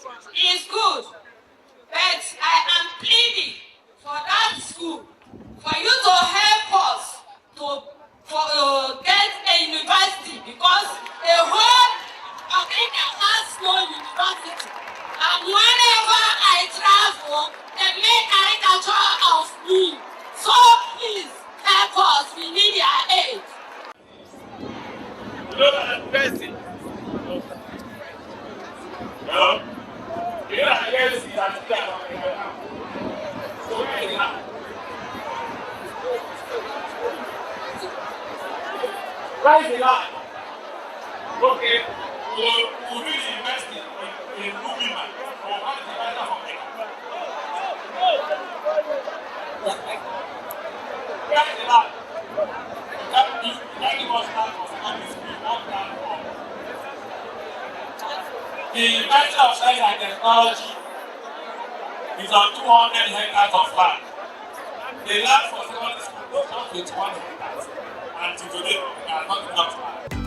is good, but I am pleading for that school, for you to help us to get a university, because a whole Okrika has no university. And whenever I travel, they make caricature of me. So please help us. We need your aid. Rise the line. Okay, we'll really invest in moving man. Or what is the matter for me? Rise the line. That was part of this for. The University of Science and Technology is on 200 hectares of land. The land for secondary school is not 21 hectares. And today, we are not enough land.